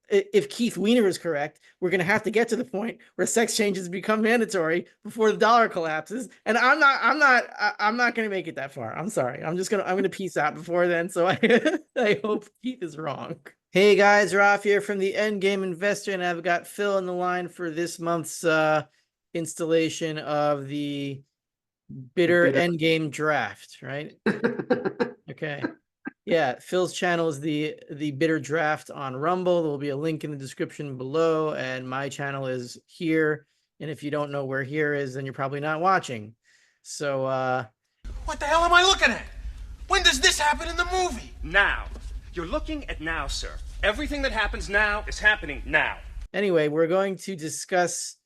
if Keith Weiner is correct, we're going to have to get to the point where sex changes become mandatory before the dollar collapses. And I'm not going to make it that far. I'm sorry. I'm going to peace out before then. So I hope Keith is wrong. Hey guys, Ralph here from the Endgame Investor, and I've got Phil on the line for this month's installation of the Bitter Endgame Draft, right? Okay. Yeah, Phil's channel is the Bitter Draft on Rumble. There will be a link in the description below, and my channel is here. And if you don't know where here is, then you're probably not watching. So what the hell am I looking at? When does this happen in the movie? Now. You're looking at now, sir. Everything that happens now is happening now. Anyway, we're going to discuss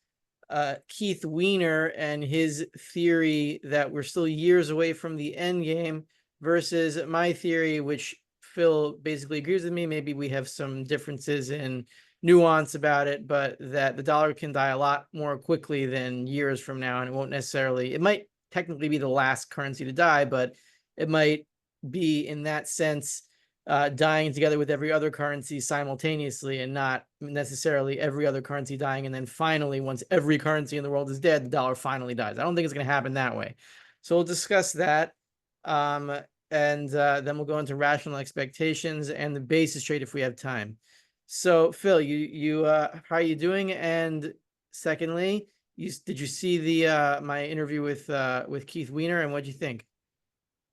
Keith Weiner and his theory that we're still years away from the end game versus my theory, which Phil basically agrees with me. Maybe we have some differences in nuance about it, but that the dollar can die a lot more quickly than years from now. And it won't necessarily, it might technically be the last currency to die, but it might be in that sense dying together with every other currency simultaneously, and not necessarily every other currency dying. And then finally, once every currency in the world is dead, the dollar finally dies. I don't think it's going to happen that way. So we'll discuss that. And then we'll go into rational expectations and the basis trade if we have time. So Phil, you how are you doing? And secondly, did you see the my interview with Keith Weiner, and what'd you think?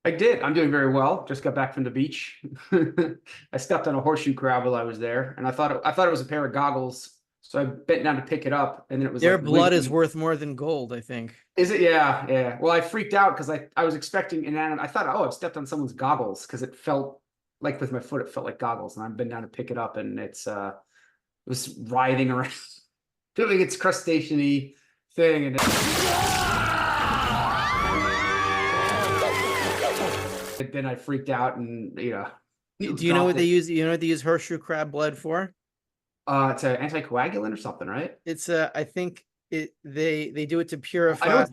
I did. I'm doing very well. Just got back from the beach. I stepped on a horseshoe crab while I was there, and I thought it was a pair of goggles. So I bent down to pick it up, and then it was their like blood is worth more than gold, I think. Is it? Yeah, yeah. Well, I freaked out because I was expecting inanimate. I thought, oh, I've stepped on someone's goggles, because it felt like with my foot, it felt like goggles, and I bent down to pick it up, and it was writhing around, doing its crustacean-y thing, and then I freaked out, and Do you know what they use? You know what they use horseshoe crab blood for? It's an anticoagulant or something, right? It's I think they do it to purify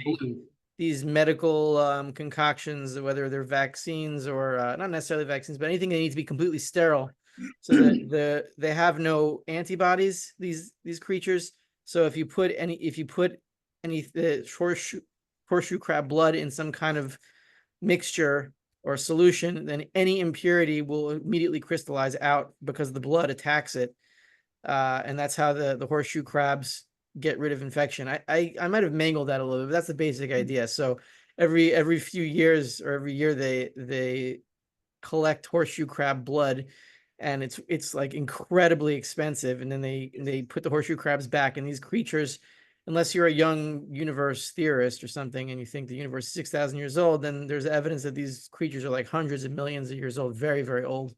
these medical concoctions, whether they're vaccines or not necessarily vaccines, but anything that needs to be completely sterile, so that they have no antibodies. These creatures. So if you put any horseshoe crab blood in some kind of mixture or solution, then any impurity will immediately crystallize out because the blood attacks it. And that's how the horseshoe crabs get rid of infection. I might have mangled that a little bit, but that's the basic idea. So every few years or every year they collect horseshoe crab blood, and it's like incredibly expensive. And then they put the horseshoe crabs back, and these creatures, unless you're a young universe theorist or something and you think the universe is 6,000 years old, then there's evidence that these creatures are like hundreds of millions of years old, very, very old.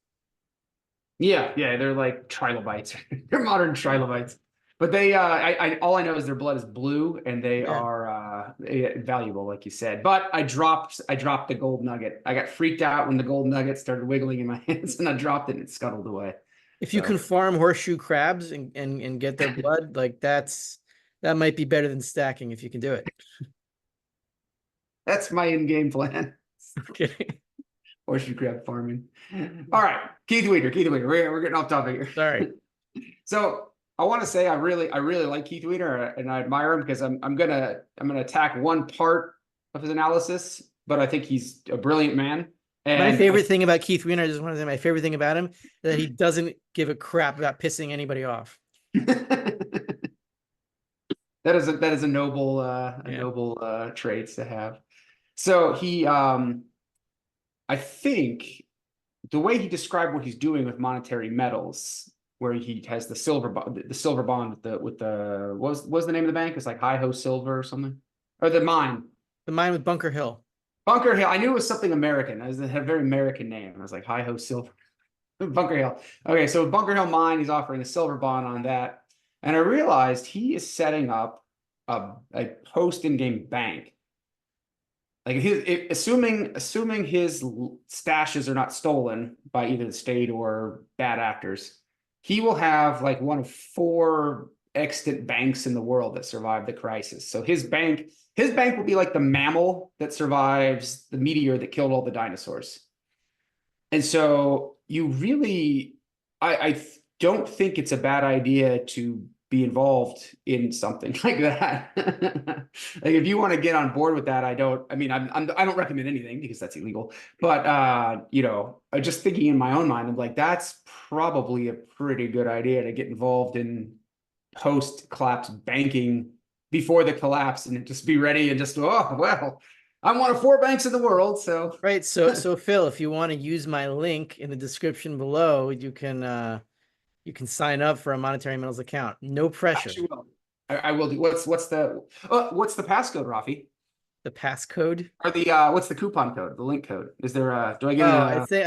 Yeah, they're like trilobites. They're modern trilobites. But they, all I know is their blood is blue, and they are valuable, like you said. But I dropped the gold nugget. I got freaked out when the gold nugget started wiggling in my hands, and I dropped it, and it scuttled away. If you can farm horseshoe crabs and get their blood, like that might be better than stacking if you can do it. That's my in-game plan. Okay. Horseshoe crab farming. All right, Keith Weiner. We're getting off topic here. Sorry. So I want to say I really like Keith Weiner, and I admire him, because I'm gonna attack one part of his analysis, but I think he's a brilliant man. And my favorite thing about Keith Weiner, I just want to say my favorite thing about him is that he doesn't give a crap about pissing anybody off. That is a noble noble traits to have. So he I think the way he described what he's doing with monetary metals, where he has the silver bond with the what was the name of the bank? It's like Hi-Ho Silver or something, or the mine with Bunker Hill. Bunker Hill. I knew it was something American. It had a very American name. I was like Hi-Ho Silver, Bunker Hill. Okay, so Bunker Hill mine, he's offering a silver bond on that, and I realized he is setting up a post-in-game bank. Like assuming his stashes are not stolen by either the state or bad actors, he will have like one of 4 extant banks in the world that survived the crisis. So his bank will be like the mammal that survives the meteor that killed all the dinosaurs. And so you really, don't think it's a bad idea to be involved in something like that. Like if you want to get on board with that, I don't recommend anything because that's illegal. But you know, just thinking in my own mind, I'm like, that's probably a pretty good idea to get involved in post collapse banking before the collapse and just be ready and just, oh well, I'm one of 4 banks in the world. So Right. So Phil, if you want to use my link in the description below, you can sign up for a Monetary Metals account. No pressure. actually, I will do. What's the passcode, Rafi? The passcode. Or the what's the coupon code, the link code? Is there do I get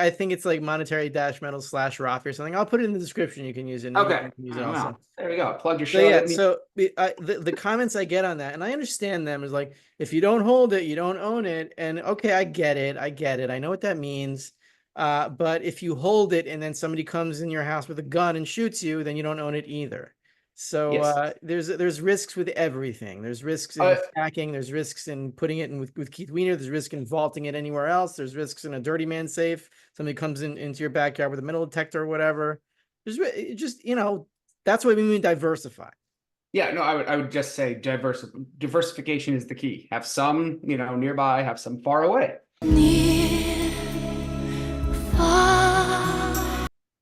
I think it's like monetary-metals /Rafi or something. I'll put it in the description. You can use it. okay. You can use it Oh, also. wow. There we go. Plug your So show. yeah, so the comments I get on that, and I understand them, is like, if you don't hold it, you don't own it. And okay, I get it. I know what that means. But if you hold it and then somebody comes in your house with a gun and shoots you, then you don't own it either. So Yes. there's risks with everything. There's risks in stacking. There's risks in putting it in with Keith Weiner. There's risk in vaulting it anywhere else. There's risks in a dirty man safe. Somebody comes into your backyard with a metal detector or whatever. There's just, you know, that's what we mean diversify. Yeah, no, I would just say diversification is the key. Have some, you know, nearby, have some far away.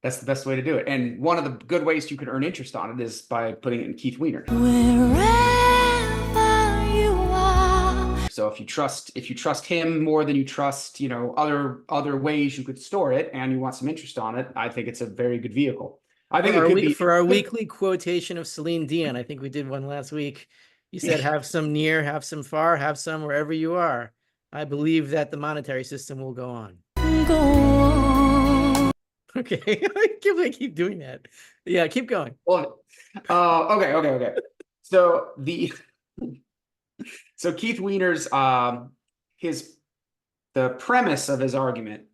That's the best way to do it. And one of the good ways you can earn interest on it is by putting it in Keith Weiner. So if you trust him more than you trust, you know, other ways you could store it, and you want some interest on it, I think it's a very good vehicle. I think it could be for our weekly quotation of Celine Dion. I think we did one last week. You said, have some near, have some far, have some wherever you are. I believe that the monetary system will go on. Okay, I can't believe I keep doing that. Yeah, keep going. Well, okay. So Keith Weiner's the premise of his argument,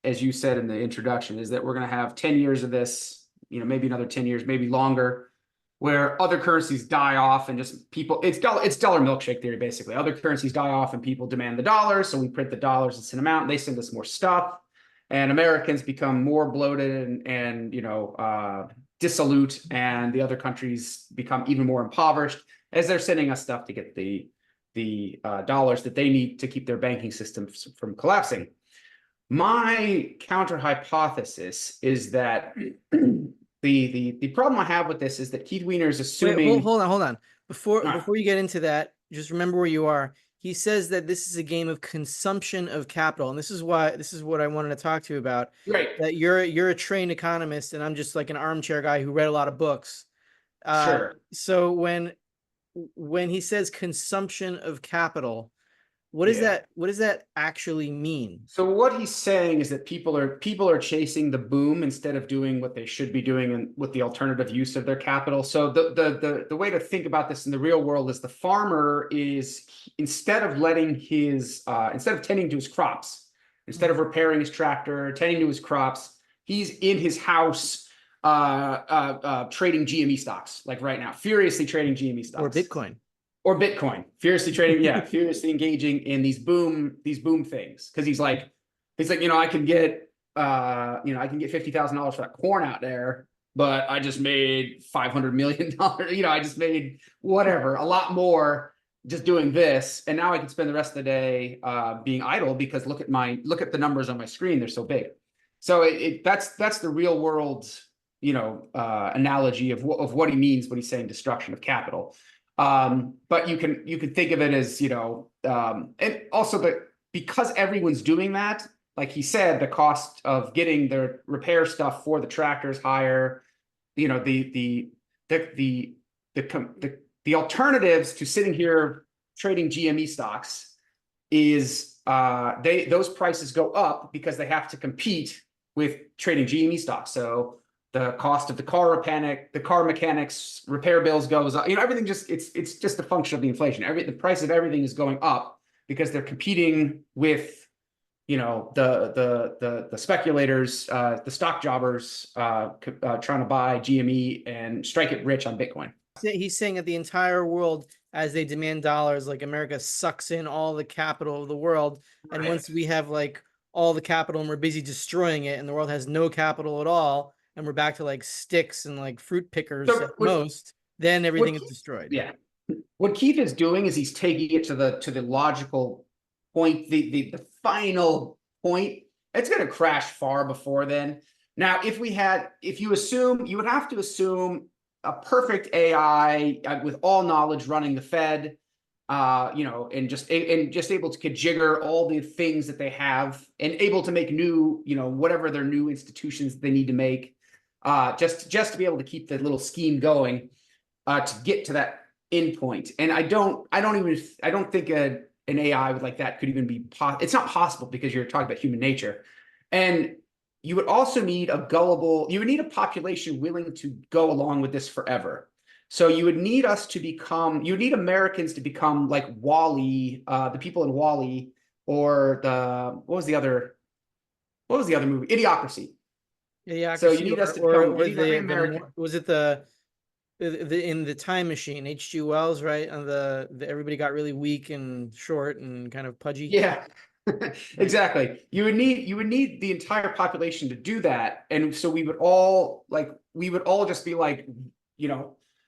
as you said in the introduction, is that we're going to have 10 years of this, you know, maybe another 10 years, maybe longer, where other currencies die off and just people, it's dollar milkshake theory, basically. Other currencies die off and people demand the dollars, so we print the dollars and send them out, and they send us more stuff. And Americans become more bloated and you know, dissolute, and the other countries become even more impoverished as they're sending us stuff to get the dollars that they need to keep their banking system from collapsing. My counter hypothesis is that the problem I have with this is that Keith Weiner is assuming. Wait, hold on. Before you get into that, just remember where you are. He says that this is a game of consumption of capital, and this is what I wanted to talk to you about. Right. That you're a trained economist, and I'm just like an armchair guy who read a lot of books. Sure. So when he says consumption of capital, what does that actually mean? So what he's saying is that people are chasing the boom instead of doing what they should be doing and with the alternative use of their capital. So the way to think about this in the real world is the farmer is, instead of tending to his crops, instead of repairing his tractor, tending to his crops, he's in his house trading GME stocks, like right now, furiously trading GME stocks. Or Bitcoin, furiously trading, furiously engaging in these boom things. Because he's like, you know, I can get $50,000 for that corn out there, but I just made $500 million. You know, I just made whatever, a lot more just doing this, and now I can spend the rest of the day being idle because look at the numbers on my screen, they're so big. So that's the real world, you know, analogy of what he means when he's saying destruction of capital. But you can think of it as, you know, and also because everyone's doing that, like he said, the cost of getting the repair stuff for the tractors higher, you know, the alternatives to sitting here trading GME stocks is those prices go up because they have to compete with trading GME stocks. So the cost of the car mechanics, repair bills goes up. You know, everything it's just a function of the inflation. The price of everything is going up because they're competing with, you know, the speculators, the stock jobbers trying to buy GME and strike it rich on Bitcoin. He's saying that the entire world, as they demand dollars, like America sucks in all the capital of the world, and once we have like all the capital and we're busy destroying it, and the world has no capital at all, and we're back to like sticks and like fruit pickers So at most, then everything is Keith- destroyed. Yeah. What Keith is doing is he's taking it to the logical point, the final point. It's going to crash far before then. Now, if you assume, you would have to assume a perfect AI with all knowledge running the Fed, and just able to configure all the things that they have and able to make new, whatever their new institutions they need to make, just to be able to keep the little scheme going, to get to that endpoint. And I don't think an AI with like that could even be it's not possible, because you're talking about human nature. And you would also need a population willing to go along with this forever. So you would need Americans to become like Wall-E, the people in Wall-E, or what was the other movie? Idiocracy. Yeah. So you need us to become American. Was it in the Time Machine, H.G. Wells, right? On the everybody got really weak and short and kind of pudgy. Yeah. Exactly. You would need the entire population to do that. And so we would all just be like,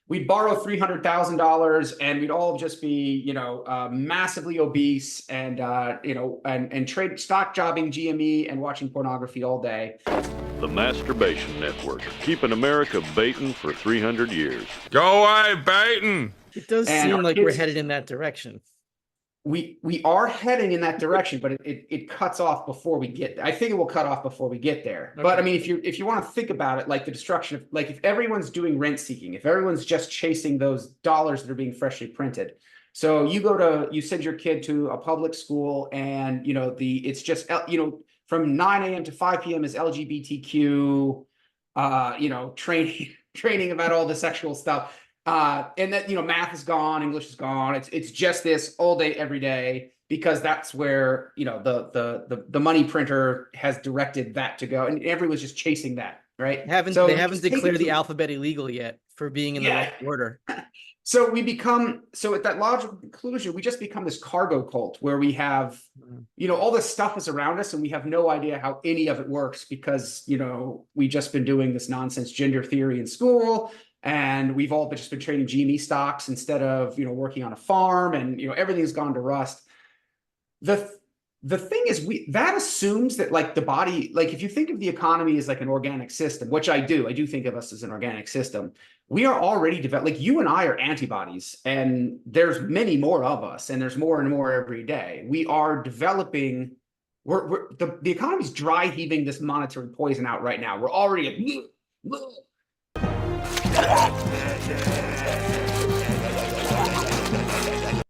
we'd borrow $300,000 and we'd all just be, massively obese and, and trade stock jobbing GME and watching pornography all day. The Masturbation Network, keeping America baiting for 300 years. Go away, baiting. It does seem like we're headed in that direction. We are heading in that direction, but it cuts off before we get. I think it will cut off before we get there. Okay. But I mean, if you want to think about it, like the destruction of, like, if everyone's doing rent seeking, if everyone's just chasing those dollars that are being freshly printed, so you send your kid to a public school, and it's just from 9 a.m. to 5 p.m. is LGBTQ, training about all the sexual stuff. And that, math is gone, English is gone. It's just this all day, every day, because that's where, the money printer has directed that to go. And everyone's just chasing that, right? They haven't declared the alphabet illegal yet for being in the right order. So at that logical conclusion, we just become this cargo cult where we have, all this stuff is around us and we have no idea how any of it works, because, we've just been doing this nonsense gender theory in school. And we've all just been trading GME stocks instead of, working on a farm, and, everything's gone to rust. The thing is, that assumes that, like, the body, like, if you think of the economy as like an organic system, which I do think of us as an organic system, we are already developed. Like, you and I are antibodies, and there's many more of us, and there's more and more every day. We are developing. The economy's dry heaving this monetary poison out right now. We're already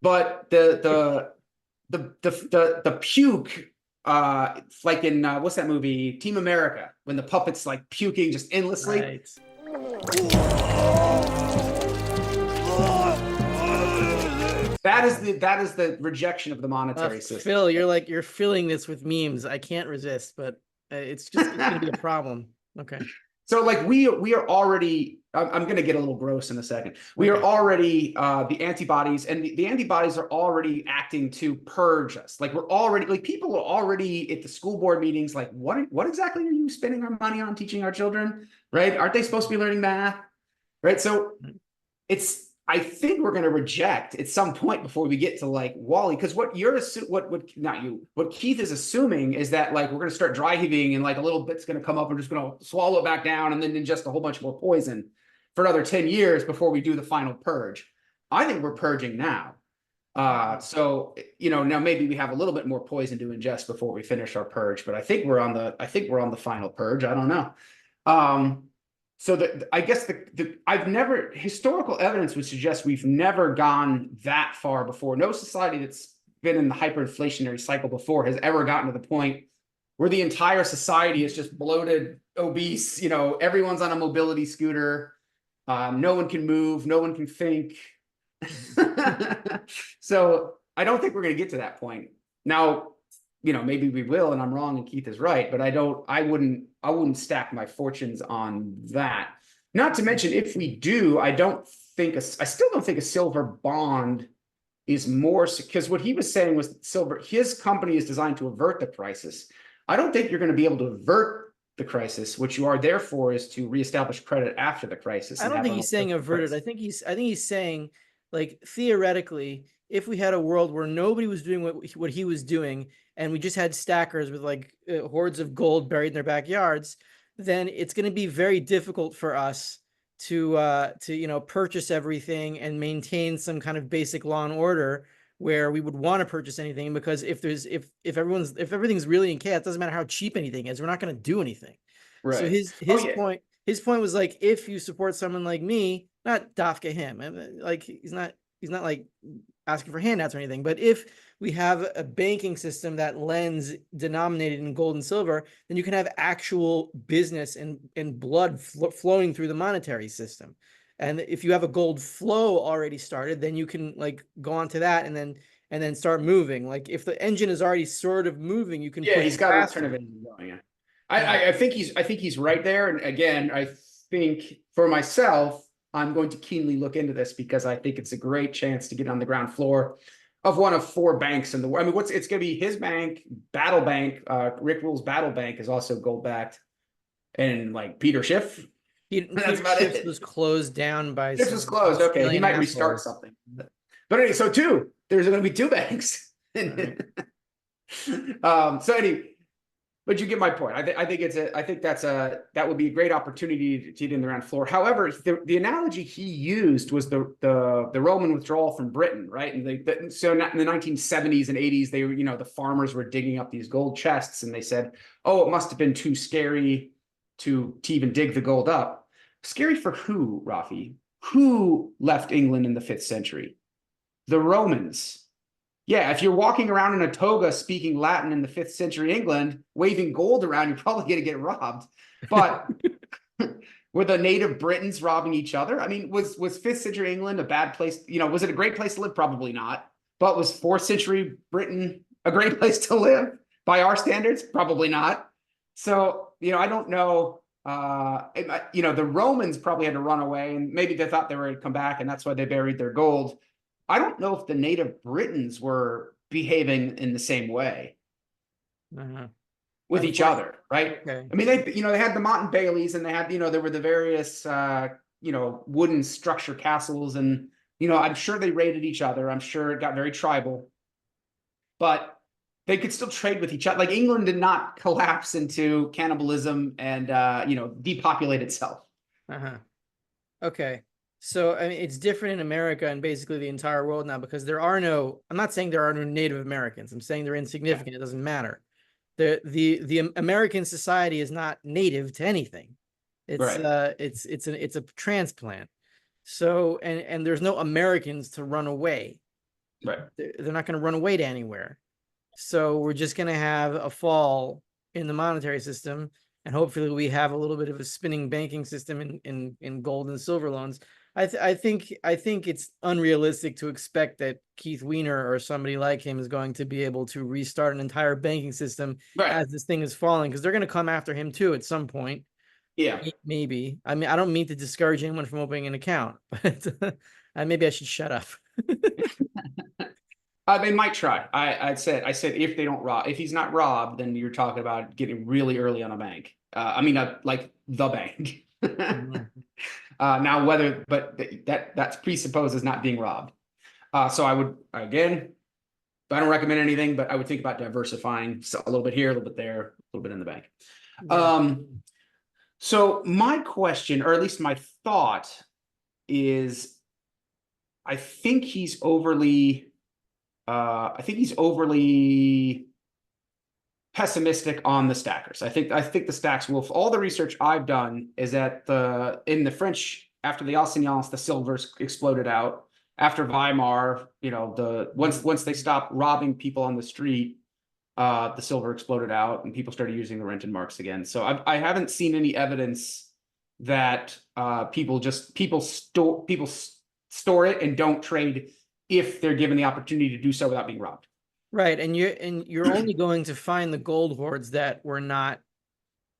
but the puke, like in what's that movie, Team America, when the puppet's like puking just endlessly. Right. That is the rejection of the monetary system. Phil, you're filling this with memes. I can't resist, but it's gonna be a problem. Okay. So, like, we are already, I'm going to get a little gross in a second. We are already the antibodies, and the antibodies are already acting to purge us. Like, we're already, like, people are already at the school board meetings, like, what exactly are you spending our money on teaching our children, right? Aren't they supposed to be learning math, right? So I think we're going to reject at some point before we get to, like, Wall-E, because what Keith is assuming is that, like, we're going to start dry heaving and, like, a little bit's going to come up and just going to swallow it back down, and then ingest a whole bunch more poison for another 10 years before we do the final purge. I think we're purging now. So now maybe we have a little bit more poison to ingest before we finish our purge, but I think we're on the final purge. I don't know. So I guess historical evidence would suggest we've never gone that far before. No society that's been in the hyperinflationary cycle before has ever gotten to the point where the entire society is just bloated, obese. Everyone's on a mobility scooter. No one can move. No one can think. So I don't think we're going to get to that point. Now, maybe we will, and I'm wrong and Keith is right, but I wouldn't stack my fortunes on that. Not to mention, if we do, I still don't think a silver bond is more, because what he was saying was silver, his company is designed to avert the crisis. I don't think you're going to be able to avert the crisis. What you are there for is to reestablish credit after the crisis. I don't think he's saying averted. I think he's saying, like, theoretically, if we had a world where nobody was doing what he was doing, and we just had stackers with like hordes of gold buried in their backyards, then it's going to be very difficult for us to purchase everything and maintain some kind of basic law and order where we would want to purchase anything, because if everything's really in chaos, it doesn't matter how cheap anything is, we're not going to do anything. Right. So his point was like, if you support someone like me, not Dafka him, like he's not like asking for handouts or anything, but if we have a banking system that lends denominated in gold and silver, then you can have actual business and blood flowing through the monetary system. And if you have a gold flow already started, then you can like go on to that and then start moving. Like if the engine is already sort of moving, you can he's got an alternative engine going. Yeah. I think he's right there. And again, I think for myself, I'm going to keenly look into this because I think it's a great chance to get on the ground floor of one of 4 banks in the world. I mean, it's going to be his bank, Battle Bank. Rick Rule's Battle Bank is also gold backed, and like Peter Schiff. That's about it. Was closed down by. This was closed. Okay, he might restart something. But anyway, so there's going to be 2 banks. So anyway. But you get my point. I think that would be a great opportunity to get in the ground floor. However, the analogy he used was the Roman withdrawal from Britain, right? And so in the 1970s and 80s, they were, the farmers were digging up these gold chests, and they said, "Oh, it must have been too scary to even dig the gold up." Scary for who, Rafi? Who left England in the 5th century? The Romans. Yeah, if you're walking around in a toga speaking Latin in the 5th century England, waving gold around, you're probably going to get robbed. But were the native Britons robbing each other? I mean, was 5th century England a bad place? Was it a great place to live? Probably not. But was 4th century Britain a great place to live by our standards? Probably not. So, I don't know. The Romans probably had to run away, and maybe they thought they were going to come back, and that's why they buried their gold. I don't know if the native Britons were behaving in the same way with each other, right? Okay. I mean, they had the Motte and Baileys, and they had, there were the various, wooden structure castles, and, I'm sure they raided each other. I'm sure it got very tribal, but they could still trade with each other. Like England did not collapse into cannibalism and, depopulate itself. Okay. So, I mean, it's different in America and basically the entire world now, because I'm not saying there are no Native Americans. I'm saying they're insignificant. It doesn't matter. The American society is not native to anything. It's right. It's a transplant. So, and there's no Americans to run away. Right. They're not going to run away to anywhere. So we're just going to have a fall in the monetary system, and hopefully we have a little bit of a spinning banking system in gold and silver loans. I think it's unrealistic to expect that Keith Weiner or somebody like him is going to be able to restart an entire banking system as this thing is falling, because they're going to come after him too at some point. Yeah, maybe. I mean, I don't mean to discourage anyone from opening an account, but maybe I should shut up. They might try. I said if they don't rob, if he's not robbed, then you're talking about getting really early on a bank. Like the bank. Now that presupposes not being robbed. So I would, again, I don't recommend anything, but I would think about diversifying a little bit here, a little bit there, a little bit in the bank. Yeah. So my question, or at least my thought, is I think he's overly pessimistic on the stackers. I think the stacks will. All the research I've done is that in the French, after the Assignats, the silvers exploded out. After Weimar, once they stopped robbing people on the street, the silver exploded out, and people started using the rented marks again. So I haven't seen any evidence that people store it and don't trade if they're given the opportunity to do so without being robbed. Right, and you're only going to find the gold hoards that were not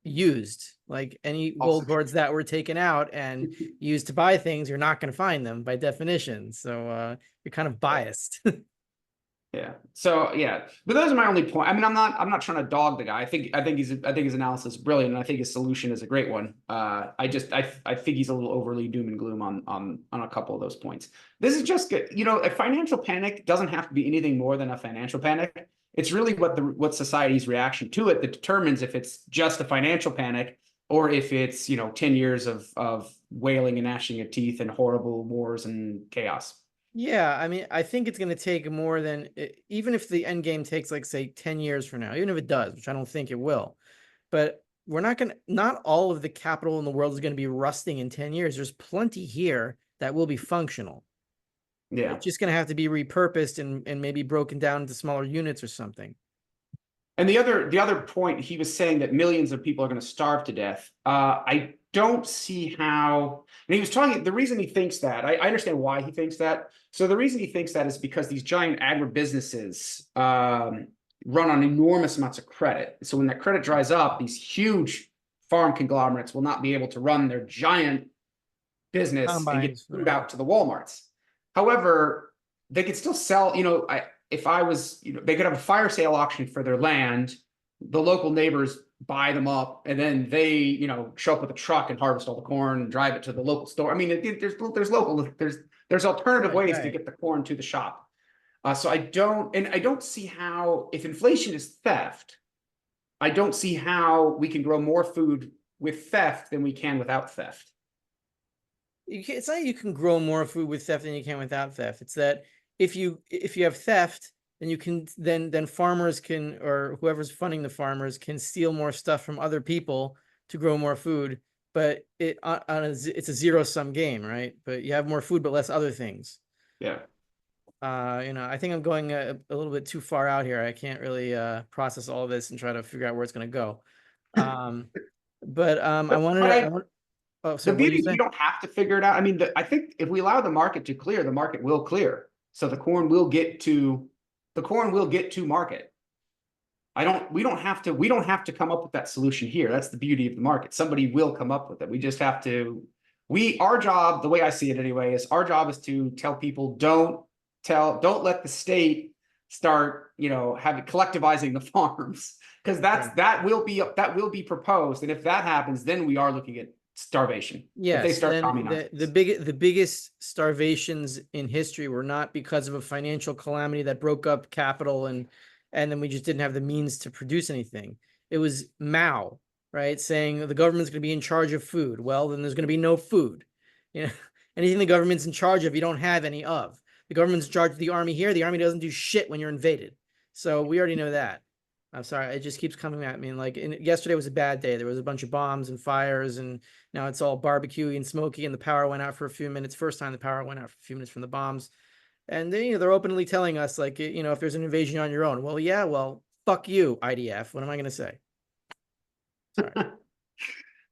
used. Like any gold hoards that were taken out and used to buy things, you're not going to find them by definition. So you're kind of biased. Yeah. So yeah, but those are my only point. I mean, I'm not trying to dog the guy. I think his analysis is brilliant, and I think his solution is a great one. I think he's a little overly doom and gloom on a couple of those points. This is just good. You know, a financial panic doesn't have to be anything more than a financial panic. It's really what society's reaction to it that determines if it's just a financial panic or if it's, 10 years of wailing and gnashing of teeth and horrible wars and chaos. Yeah, I mean, I think it's going to take more than even if the end game takes like say 10 years from now, even if it does, which I don't think it will. But not all of the capital in the world is going to be rusting in 10 years. There's plenty here that will be functional. Yeah. It's just going to have to be repurposed and maybe broken down into smaller units or something. And the other point, he was saying that millions of people are going to starve to death. I don't see how, and he was talking, the reason he thinks that, I understand why he thinks that. So the reason he thinks that is because these giant agribusinesses run on enormous amounts of credit. So when that credit dries up, these huge farm conglomerates will not be able to run their giant business and get food out to the Walmarts. However, they could still sell, if I was, they could have a fire sale auction for their land. The local neighbors buy them up, and then they, show up with a truck and harvest all the corn and drive it to the local store. I mean, there's alternative ways to get the corn to the shop. So I don't see how, if inflation is theft, I don't see how we can grow more food with theft than we can without theft. It's not you can grow more food with theft than you can without theft. It's that if you have theft, then you can then farmers can, or whoever's funding the farmers can steal more stuff from other people to grow more food. But it's a zero-sum game, right? But you have more food but less other things. Yeah. I think I'm going a little bit too far out here. I can't really process all of this and try to figure out where it's going to go. The beauty is you don't have to figure it out. I mean, I think if we allow the market to clear, the market will clear. So the corn will get to market. We don't have to come up with that solution here. That's the beauty of the market. Somebody will come up with it. We just have to, our job, the way I see it anyway, is our job is to tell people, don't let the state start, collectivizing the farms, because that will be proposed. And if that happens, then we are looking at starvation. Yes, they start the biggest starvations in history were not because of a financial calamity that broke up capital and then we just didn't have the means to produce anything. It was Mao, right, saying the government's going to be in charge of food. Well, then there's going to be no food. Anything the government's in charge of, you don't have any of. The government's in charge of the army here. The army doesn't do shit when you're invaded. So we already know that. I'm sorry, it just keeps coming at me. And yesterday was a bad day. There was a bunch of bombs and fires, and now it's all barbecuey and smoky, and the power went out for a few minutes. First time the power went out for a few minutes from the bombs. And then, they're openly telling us, if there's an invasion on your own. Well, yeah, well, fuck you, IDF. What am I going to say? Sorry.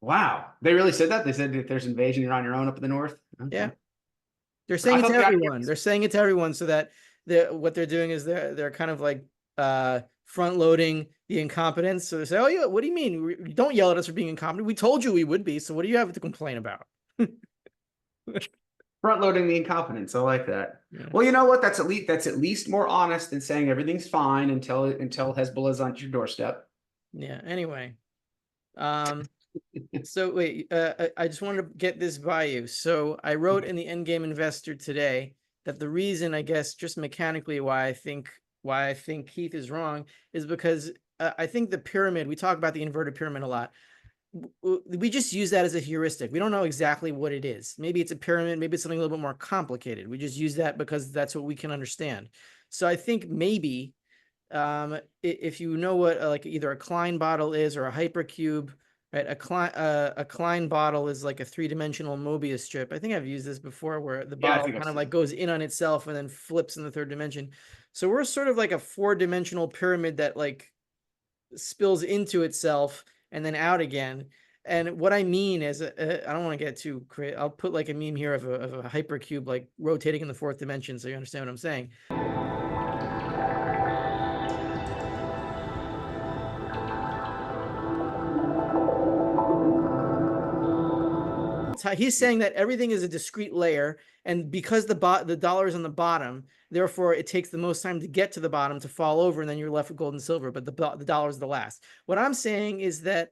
Wow. They really said that? They said if there's invasion, you're on your own up in the north? Okay. Yeah. They're saying it to everyone. They're saying it to everyone so that what they're doing is they're kind of front loading the incompetence. So they say, oh yeah, what do you mean? Don't yell at us for being incompetent. We told you we would be. So what do you have to complain about? Front loading the incompetence. I like that. Yeah. Well, you know what? That's at least more honest than saying everything's fine until Hezbollah's on your doorstep. Yeah. Anyway. So wait, I just wanted to get this by you. So I wrote in the Endgame Investor today that the reason, I guess, just mechanically why I think Keith is wrong is because I think the pyramid, we talk about the inverted pyramid a lot. We just use that as a heuristic. We don't know exactly what it is. Maybe it's a pyramid, maybe it's something a little bit more complicated. We just use that because that's what we can understand. So I think maybe if you know what either a Klein bottle is or a hypercube, right? A Klein bottle is like a three-dimensional Mobius strip. I think I've used this before, where the bottle kind of goes in on itself and then flips in the third dimension. So we're sort of like a four-dimensional pyramid that spills into itself and then out again. And what I mean is, I don't want to get too crazy. I'll put a meme here of a hypercube rotating in the fourth dimension, so you understand what I'm saying. top. He's saying that everything is a discrete layer, and because the dollar is on the bottom, therefore it takes the most time to get to the bottom to fall over, and then you're left with gold and silver. But the dollar is the last. What I'm saying is that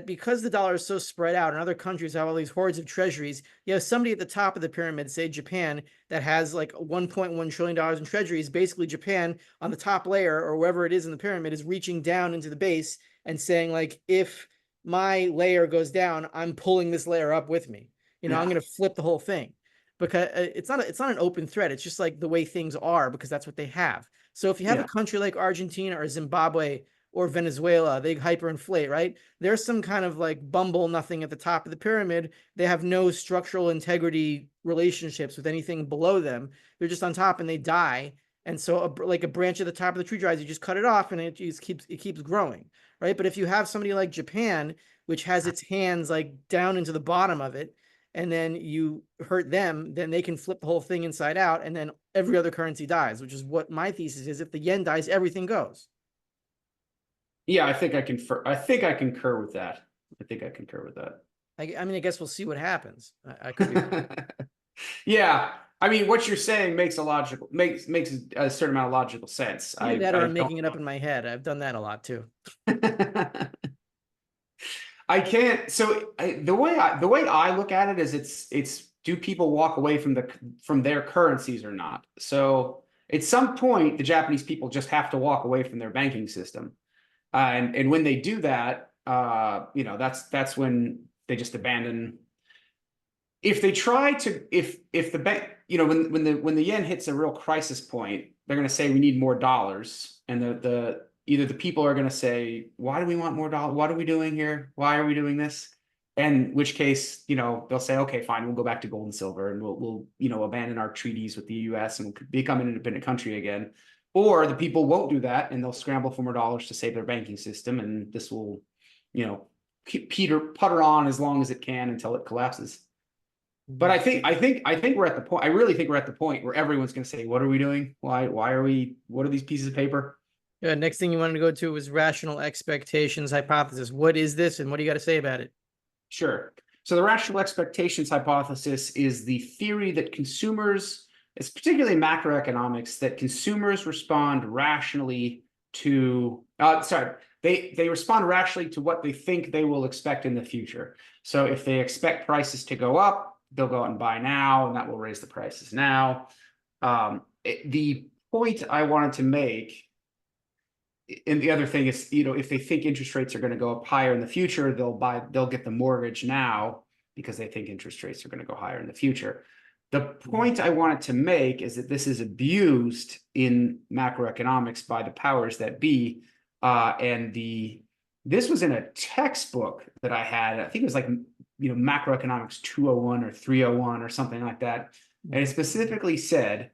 because the dollar is so spread out, and other countries have all these hordes of treasuries, you have somebody at the top of the pyramid, say Japan, that has like $1.1 trillion in treasuries. Basically, Japan on the top layer or wherever it is in the pyramid is reaching down into the base and saying, like, if my layer goes down, I'm pulling this layer up with me. I'm going to flip the whole thing, because it's not an open thread. It's just like the way things are, because that's what they have. So if you have a country like Argentina or Zimbabwe or Venezuela, they hyperinflate, right? There's some kind of like bumble nothing at the top of the pyramid. They have no structural integrity relationships with anything below them. They're just on top and they die. And so like a branch at the top of the tree dries, you just cut it off and it just keeps growing, right? But if you have somebody like Japan, which has its hands like down into the bottom of it, and then you hurt them, then they can flip the whole thing inside out, and then every other currency dies, which is what my thesis is. If the yen dies, everything goes. Yeah, I think I concur with that. I mean, I guess we'll see what happens. I could be. Yeah, I mean, what you're saying makes a certain amount of logical sense. Or I'm making it up in my head. I've done that a lot too. I can't. So the way I look at it is it's do people walk away from their currencies or not? So at some point, the Japanese people just have to walk away from their banking system, and when they do that, that's when they just abandon. If they try to, if the bank, when the yen hits a real crisis point, they're going to say we need more dollars, and either the people are going to say, why do we want more dollars? What are we doing here? Why are we doing this? And which case, they'll say, okay, fine, we'll go back to gold and silver, and we'll abandon our treaties with the U.S. and we'll become an independent country again. Or the people won't do that, and they'll scramble for more dollars to save their banking system, and this will, keep putter on as long as it can until it collapses. But I think we're at the point. I really think we're at the point where everyone's going to say, "What are we doing? Why are we? What are these pieces of paper?" Yeah. Next thing you wanted to go to was rational expectations hypothesis. What is this, and what do you got to say about it? Sure. So the rational expectations hypothesis is the theory that consumers, it's particularly macroeconomics, that consumers respond rationally to. They respond rationally to what they think they will expect in the future. So if they expect prices to go up, they'll go out and buy now, and that will raise the prices now. The point I wanted to make, and the other thing is, if they think interest rates are going to go up higher in the future, they'll get the mortgage now because they think interest rates are going to go higher in the future. The point I wanted to make is that this is abused in macroeconomics by the powers that be, this was in a textbook that I had. I think it was like macroeconomics 201 or 301 or something like that. And it specifically said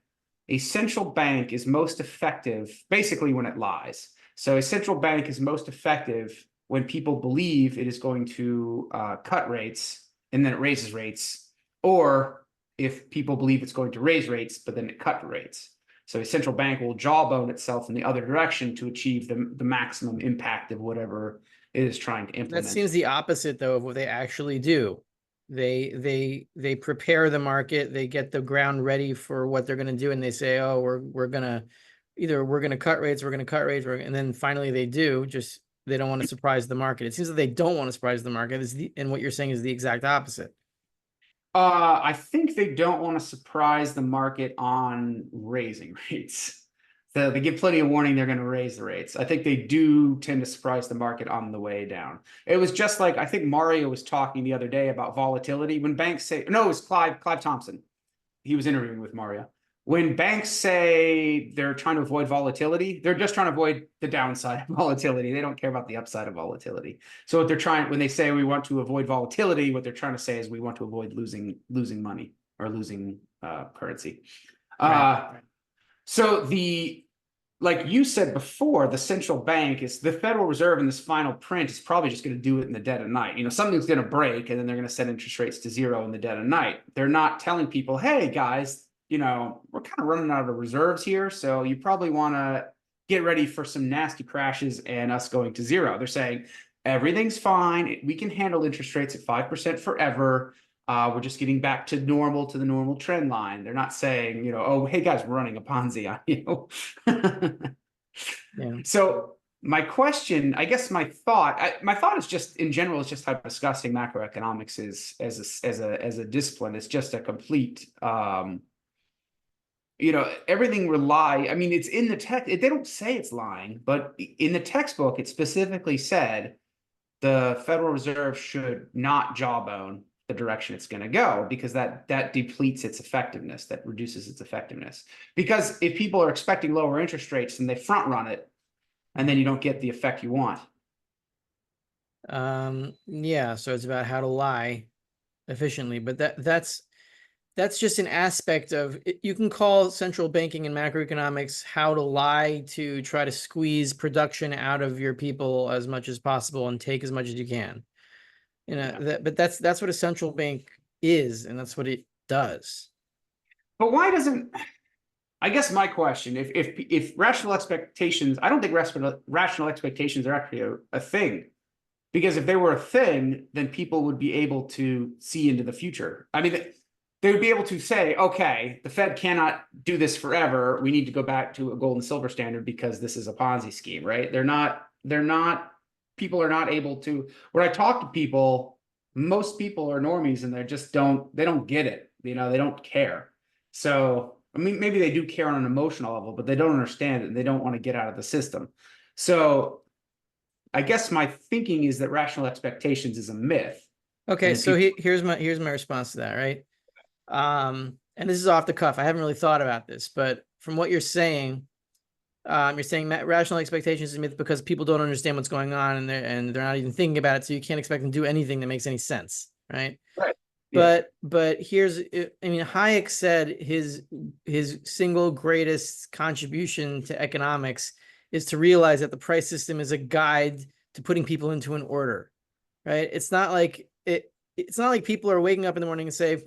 a central bank is most effective basically when it lies. So a central bank is most effective when people believe it is going to cut rates and then it raises rates, or if people believe it's going to raise rates, but then it cut rates. So a central bank will jawbone itself in the other direction to achieve the maximum impact of whatever it is trying to implement. That seems the opposite, though, of what they actually do. They prepare the market, they get the ground ready for what they're going to do, and they say, "Oh, we're gonna cut rates, and then finally they do. Just they don't want to surprise the market. It seems that they don't want to surprise the market. And what you're saying is the exact opposite. I think they don't want to surprise the market on raising rates. So they give plenty of warning they're going to raise the rates. I think they do tend to surprise the market on the way down. It was just like, I think Mario was talking the other day about volatility. When banks say, no, it was Clive Thompson. He was interviewing with Mario. When banks say they're trying to avoid volatility, they're just trying to avoid the downside of volatility. They don't care about the upside of volatility. So what they're trying, when they say we want to avoid volatility, what they're trying to say is we want to avoid losing money or losing currency. Right. So like you said before, the central bank is the Federal Reserve in this final print is probably just going to do it in the dead of night. Something's going to break and then they're going to set interest rates to zero in the dead of night. They're not telling people, hey guys, we're kind of running out of reserves here. So you probably want to get ready for some nasty crashes and us going to zero. They're saying everything's fine. We can handle interest rates at 5% forever. We're just getting back to the normal trend line. They're not saying, oh, hey guys, we're running a Ponzi on you. Yeah. So my question, I guess my thought is just in general is just how disgusting macroeconomics is as a discipline. It's just a complete everything I mean, it's in the text. They don't say it's lying, but in the textbook, it specifically said the Federal Reserve should not jawbone the direction it's going to go, because that depletes its effectiveness, that reduces its effectiveness. Because if people are expecting lower interest rates, then they front run it, and then you don't get the effect you want. Yeah, so it's about how to lie efficiently, but that's just an aspect of it. You can call central banking and macroeconomics how to lie to try to squeeze production out of your people as much as possible and take as much as you can. But that's what a central bank is, and that's what it does. But why doesn't, I guess my question, if rational expectations, I don't think rational expectations are actually a thing. Because if they were a thing, then people would be able to see into the future. I mean, they would be able to say, okay, the Fed cannot do this forever. We need to go back to a gold and silver standard because this is a Ponzi scheme, right? People are not able to, when I talk to people, most people are normies and they don't get it. They don't care. So, I mean, maybe they do care on an emotional level, but they don't understand it and they don't want to get out of the system. So I guess my thinking is that rational expectations is a myth. Okay, so here's my response to that, right? And this is off the cuff. I haven't really thought about this, but from what you're saying rational expectations is a myth because people don't understand what's going on, and they're not even thinking about it, so you can't expect them to do anything that makes any sense, right? Right. Yeah. But here's, I mean, Hayek said his single greatest contribution to economics is to realize that the price system is a guide to putting people into an order, right? It's not like people are waking up in the morning and say,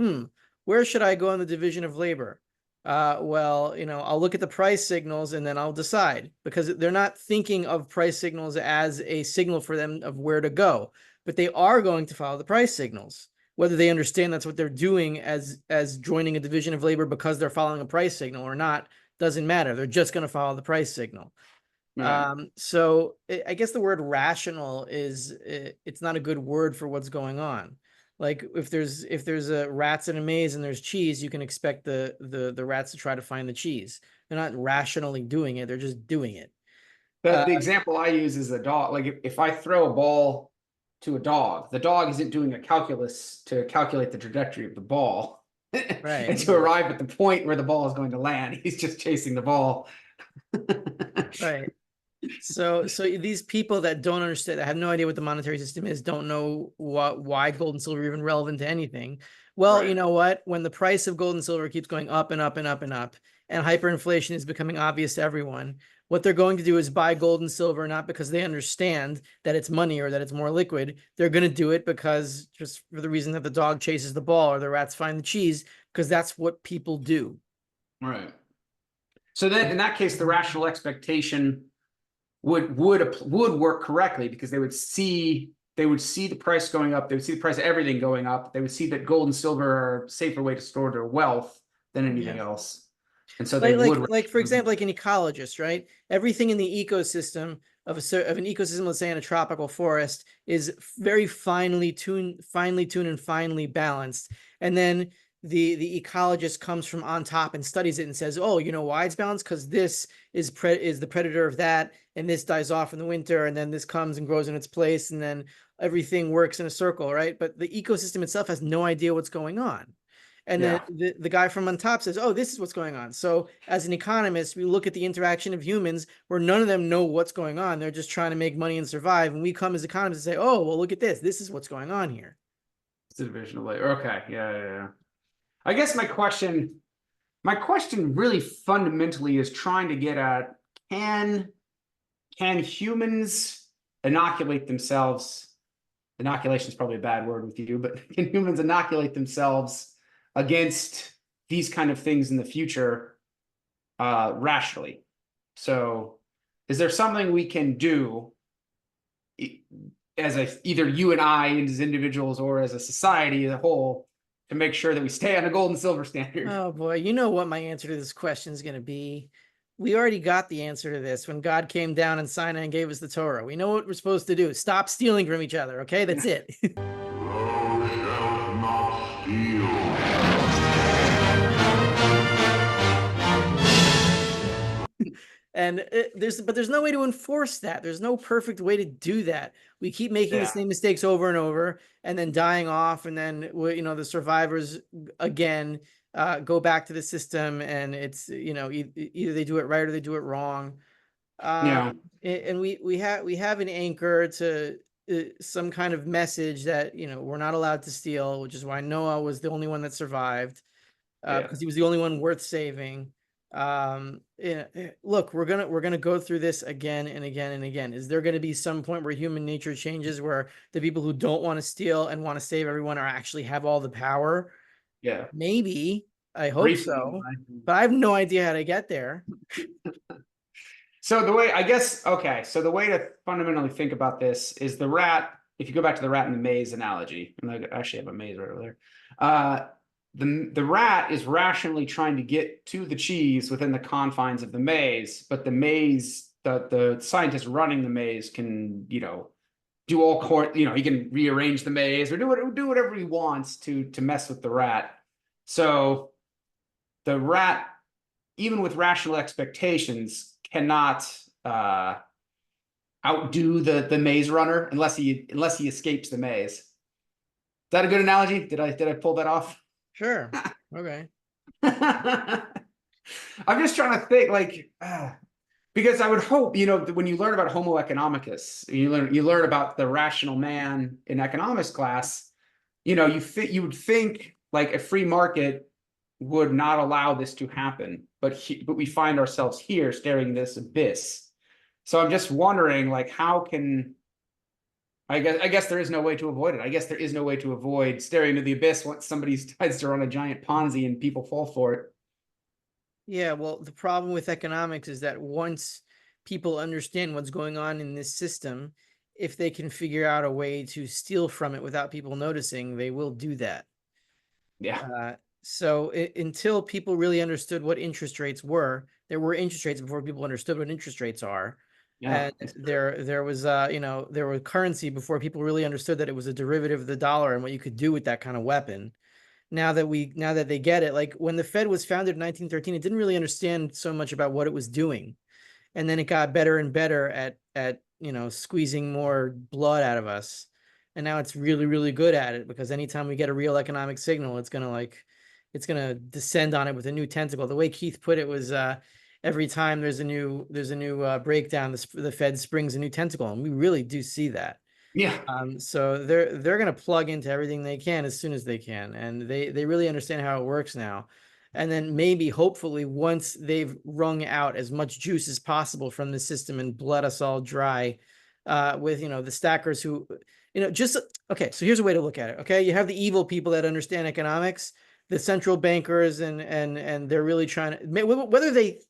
where should I go in the division of labor? Well, I'll look at the price signals and then I'll decide, because they're not thinking of price signals as a signal for them of where to go, but they are going to follow the price signals. Whether they understand that's what they're doing as joining a division of labor because they're following a price signal or not, doesn't matter. They're just going to follow the price signal. Right. So I guess the word rational it's not a good word for what's going on. Like if there's a rats in a maze and there's cheese, you can expect the rats to try to find the cheese. They're not rationally doing it. They're just doing it. The example I use is a dog. Like if I throw a ball to a dog, the dog isn't doing a calculus to calculate the trajectory of the ball right, and to arrive at the point where the ball is going to land. He's just chasing the ball. Right. So these people that don't understand, that have no idea what the monetary system is, don't know why gold and silver are even relevant to anything. Well, right. You know what? When the price of gold and silver keeps going up and up and up and up, and hyperinflation is becoming obvious to everyone, what they're going to do is buy gold and silver, not because they understand that it's money or that it's more liquid. They're going to do it because just for the reason that the dog chases the ball or the rats find the cheese, because that's what people do. Right. So then in that case, the rational expectation would work correctly, because they would see the price going up. They would see the price of everything going up. They would see that gold and silver are a safer way to store their wealth than anything else. And so they would, like for example, like an ecologist, right? Everything in the ecosystem of an ecosystem, let's say in a tropical forest, is very finely tuned and finely balanced. And then the ecologist comes from on top and studies it and says, oh, you know why it's balanced? Because this is the predator of that, and this dies off in the winter, and then this comes and grows in its place, and then everything works in a circle, right? But the ecosystem itself has no idea what's going on. And then the guy from on top says, oh, this is what's going on. So as an economist, we look at the interaction of humans where none of them know what's going on. They're just trying to make money and survive. And we come as economists and say, oh, well, look at this. This is what's going on here. It's a division of labor. Okay. Yeah. I guess my question really fundamentally is trying to get at, can humans inoculate themselves? Inoculation is probably a bad word with you, but can humans inoculate themselves against these kind of things in the future rationally? So is there something we can do as either you and I as individuals or as a society as a whole to make sure that we stay on a gold and silver standard. Oh boy, you know what my answer to this question is going to be. We already got the answer to this when God came down in Sinai and gave us the Torah. We know what we're supposed to do. Stop stealing from each other. Okay, that's it. Thou shalt not steal. And there's no way to enforce that. There's no perfect way to do that. We keep making the same mistakes over and over, and then dying off, and then the survivors again go back to the system, and it's either they do it right or they do it wrong. And we have an anchor to some kind of message that we're not allowed to steal, which is why Noah was the only one that survived, because he was the only one worth saving. Look, we're gonna go through this again and again and again. Is there going to be some point where human nature changes, where the people who don't want to steal and want to save everyone are actually have all the power? Yeah, maybe. I hope so, but I have no idea how to get there. So the way, I guess, okay, so the way to fundamentally think about this is the rat. If you go back to the rat in the maze analogy, and I actually have a maze right over there. The rat is rationally trying to get to the cheese within the confines of the maze, but the maze, the scientist running the maze can, do all he can rearrange the maze or do whatever he wants to mess with the rat. So the rat, even with rational expectations, cannot outdo the maze runner unless he escapes the maze. Is that a good analogy? Did I pull that off? Sure. Okay. I'm just trying to think, because I would hope, when you learn about Homo economicus, you learn about the rational man in economics class, you would think like a free market would not allow this to happen, but we find ourselves here staring this abyss. So I'm just wondering, how can I guess there is no way to avoid it. I guess there is no way to avoid staring into the abyss once somebody decides to run a giant Ponzi and people fall for it. Yeah, well, the problem with economics is that once people understand what's going on in this system, if they can figure out a way to steal from it without people noticing, they will do that. Yeah. So until people really understood what interest rates were, there were interest rates before people understood what interest rates are. Yeah. And there was there was currency before people really understood that it was a derivative of the dollar and what you could do with that kind of weapon. Now that they get it, like when the Fed was founded in 1913, it didn't really understand so much about what it was doing. And then it got better and better at squeezing more blood out of us. And now it's really, really good at it, because anytime we get a real economic signal, it's gonna descend on it with a new tentacle. The way Keith put it was every time there's a new breakdown, the Fed springs a new tentacle, and we really do see that. Yeah. So they're going to plug into everything they can as soon as they can, and they really understand how it works now. And then maybe, hopefully, once they've wrung out as much juice as possible from the system and bled us all dry, with the stackers who, just okay. So here's a way to look at it. Okay, you have the evil people that understand economics, the central bankers, and they're really trying to, whether they.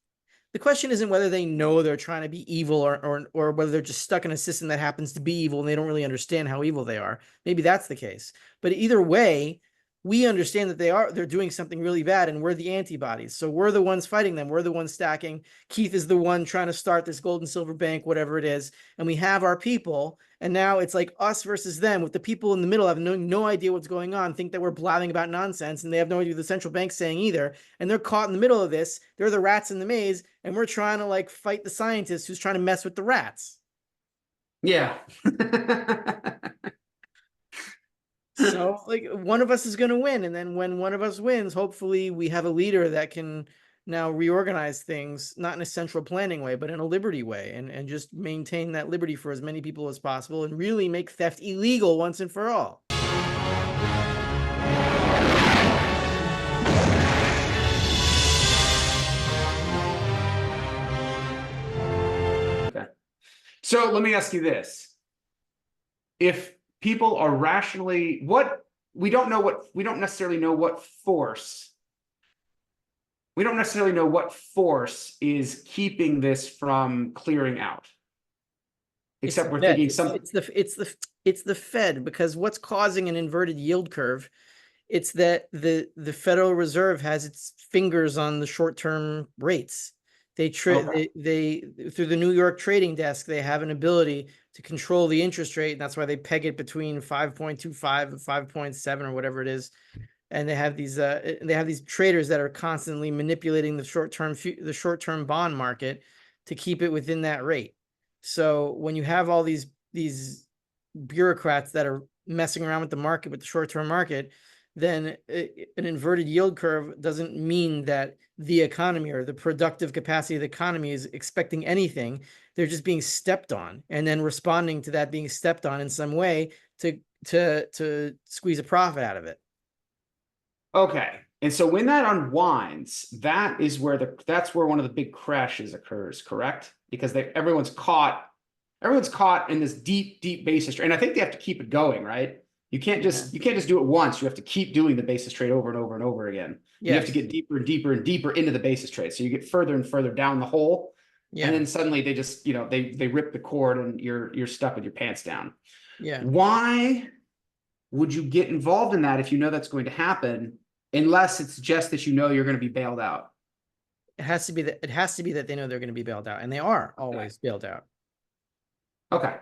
The question isn't whether they know they're trying to be evil or whether they're just stuck in a system that happens to be evil and they don't really understand how evil they are. Maybe that's the case. But either way, we understand that they're doing something really bad, and we're the antibodies. So we're the ones fighting them. We're the ones stacking. Keith is the one trying to start this gold and silver bank, whatever it is. And we have our people. And now it's like us versus them, with the people in the middle have no idea what's going on, think that we're blabbing about nonsense, and they have no idea what the central bank's saying either. And they're caught in the middle of this. They're the rats in the maze, and we're trying to fight the scientist who's trying to mess with the rats. Yeah. So one of us is going to win. And then when one of us wins, hopefully we have a leader that can now reorganize things, not in a central planning way, but in a liberty way, and just maintain that liberty for as many people as possible, and really make theft illegal once and for all. Okay. So let me ask you this. If people are rationally, we don't necessarily know what force is keeping this from clearing out. Except we're thinking something. It's the Fed, because what's causing an inverted yield curve It's that the Federal Reserve has its fingers on the short-term rates. They through the New York trading desk, they have an ability to control the interest rate, and that's why they peg it between 5.25 and 5.7 or whatever it is. And they have these traders that are constantly manipulating the short-term bond market to keep it within that rate. So when you have all these bureaucrats that are messing around with the market, with the short-term market, then an inverted yield curve doesn't mean that the economy or the productive capacity of the economy is expecting anything. They're just being stepped on and then responding to that being stepped on in some way to squeeze a profit out of it. Okay. And so when that unwinds, that's where one of the big crashes occurs, correct? Because everyone's caught in this deep basis trade. And I think they have to keep it going, right? You can't just do it once. You have to keep doing the basis trade over and over and over again. You have to get deeper and deeper and deeper into the basis trade. So you get further and further down the hole. Yeah. And then suddenly they just, they rip the cord and you're stuck with your pants down. Yeah. Why would you get involved in that if you know that's going to happen, unless it's just that you're going to be bailed out? It has to be that they know they're going to be bailed out, and they are always bailed out. Okay.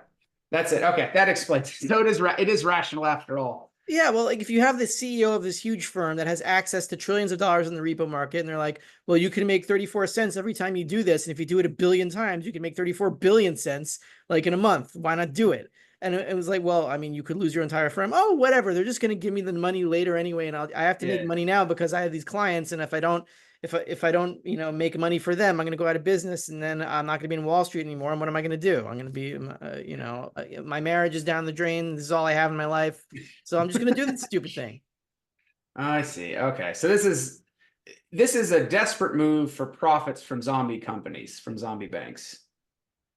That's it. Okay, that explains it. So it is rational after all. Yeah, well, like if you have the CEO of this huge firm that has access to trillions of dollars in the repo market, and they're like, well, you can make 34 cents every time you do this, and if you do it 1 billion times, you can make 34 billion cents like in a month. Why not do it? And it was like, well, I mean, you could lose your entire firm. Oh, whatever. They're just going to give me the money later anyway, and I have to make money now because I have these clients, and if I don't, make money for them, I'm going to go out of business, and then I'm not going to be in Wall Street anymore. And what am I going to do? I'm going to be, my marriage is down the drain. This is all I have in my life. So I'm just going to do this stupid thing. I see. Okay. So this is a desperate move for profits from zombie companies, from zombie banks.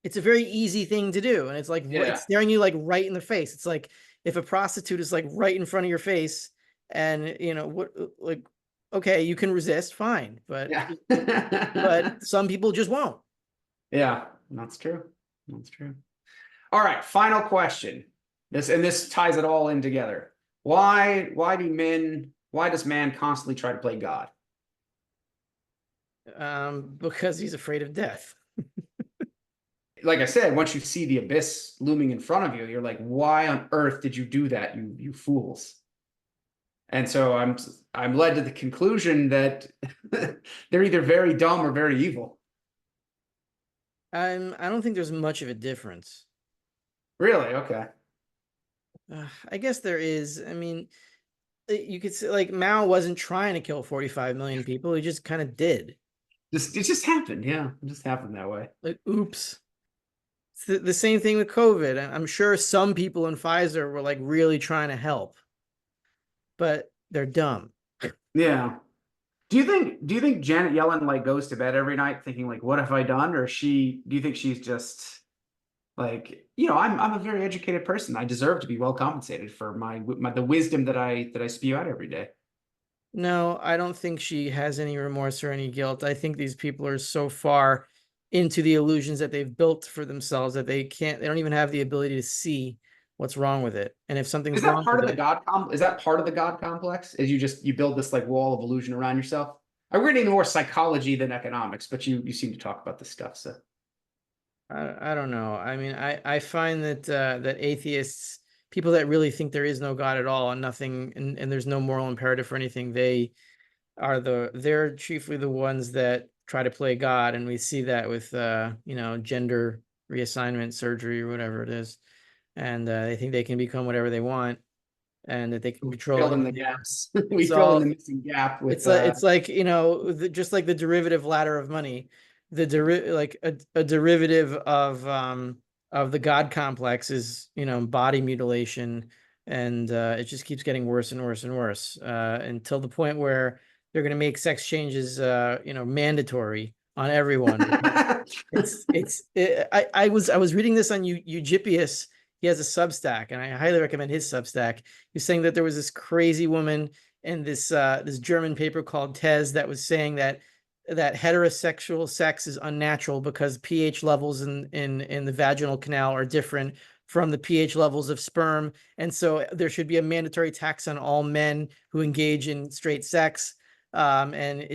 It's a very easy thing to do. And it's like, it's staring you like right in the face. It's like if a prostitute is like right in front of your face and, okay, you can resist, fine, but but some people just won't. Yeah, that's true. That's true. All right, final question. This ties it all in together. Why does man constantly try to play God? Because he's afraid of death. Like I said, once you see the abyss looming in front of you, you're like, why on earth did you do that, you fools? And so I'm led to the conclusion that they're either very dumb or very evil. I don't think there's much of a difference. Really? Okay. I guess there is. I mean, you could say like Mao wasn't trying to kill 45 million people. He just kind of did. It just happened. Yeah, it just happened that way. Like, oops. It's the same thing with COVID. I'm sure some people in Pfizer were like really trying to help, but they're dumb. Yeah. Do you think Janet Yellen like goes to bed every night thinking like, what have I done? Or do you think she's just like, I'm a very educated person. I deserve to be well compensated for the wisdom that I spew out every day. No, I don't think she has any remorse or any guilt. I think these people are so far into the illusions that they've built for themselves that they don't even have the ability to see what's wrong with it. And if something's wrong, is that part of the God complex? Is you build this like wall of illusion around yourself? I'm reading more psychology than economics, but you seem to talk about this stuff. So I don't know. I mean, I find that atheists, people that really think there is no God at all and nothing, and there's no moral imperative for anything, they're chiefly the ones that try to play God. And we see that with gender reassignment surgery or whatever it is. And they think they can become whatever they want, and that they can control fill in the gaps. Fill in the missing gap with it's like just like the derivative ladder of money, a derivative of the God complex is body mutilation, and it just keeps getting worse and worse and worse until the point where they're going to make sex changes mandatory on everyone. I was reading this on Eugipius. He has a Substack, and I highly recommend his Substack. He's saying that there was this crazy woman in this German paper called Tez that was saying that heterosexual sex is unnatural because pH levels in the vaginal canal are different from the pH levels of sperm. And so there should be a mandatory tax on all men who engage in straight sex. And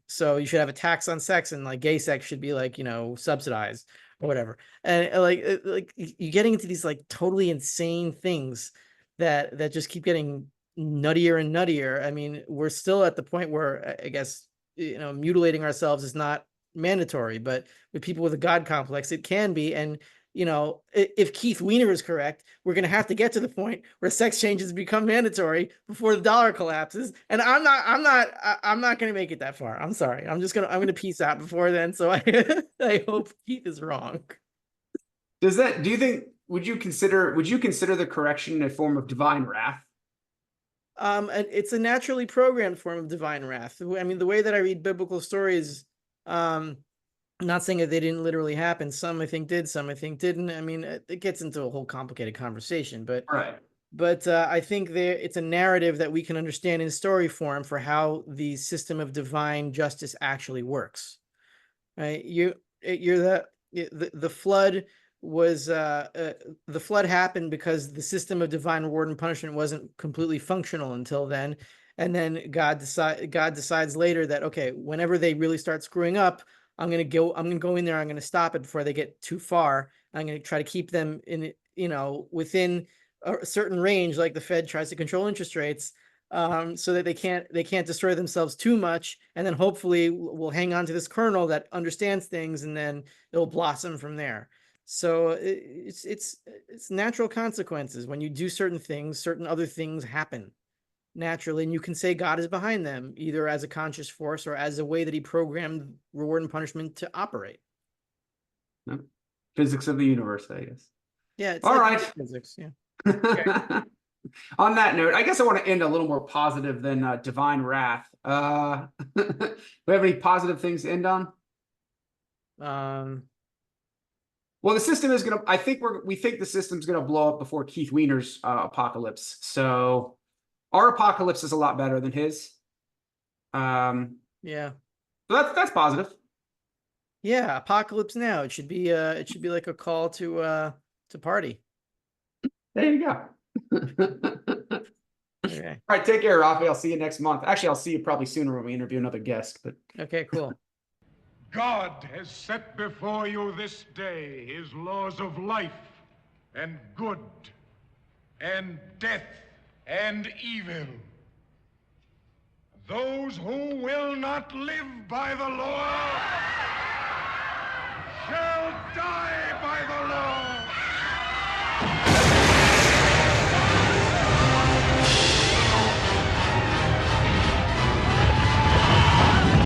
so you should have a tax on sex, and like gay sex should be like, subsidized or whatever. And like you're getting into these like totally insane things that just keep getting nuttier and nuttier. I mean, we're still at the point where I guess, mutilating ourselves is not mandatory, but with people with a God complex, it can be. And, if Keith Weiner is correct, we're going to have to get to the point where sex changes become mandatory before the dollar collapses. And I'm not going to make it that far. I'm sorry. I'm going to peace out before then. So I hope Keith is wrong. Do you think, would you consider the correction a form of divine wrath? And it's a naturally programmed form of divine wrath. I mean, the way that I read biblical stories, I'm not saying that they didn't literally happen. Some I think did, some I think didn't. I mean, it gets into a whole complicated conversation, but Right. But I think it's a narrative that we can understand in story form for how the system of divine justice actually works. Right? The flood was the flood happened because the system of divine reward and punishment wasn't completely functional until then. And then God decides later that, okay, whenever they really start screwing up, I'm gonna go in there, I'm gonna stop it before they get too far. I'm gonna try to keep them in, within a certain range, like the Fed tries to control interest rates, so that they can't destroy themselves too much. And then hopefully we'll hang on to this kernel that understands things, and then it'll blossom from there. So it's natural consequences. When you do certain things, certain other things happen naturally, and you can say God is behind them, either as a conscious force or as a way that he programmed reward and punishment to operate. Physics of the universe, I guess. Yeah, it's all like right. physics. Yeah. Okay. On that note, I guess I want to end a little more positive than divine wrath. We have any positive things to end on? Well, the system is gonna. We think the system's gonna blow up before Keith Weiner's apocalypse. So our apocalypse is a lot better than his. Yeah. So that's positive. Yeah, apocalypse now. It should be like a call to party. There you go. Okay. All right, take care, Rafi. I'll see you next month. Actually, I'll see you probably sooner when we interview another guest. But Okay, cool. God has set before you this day his laws of life and good and death and evil. Those who will not live by the law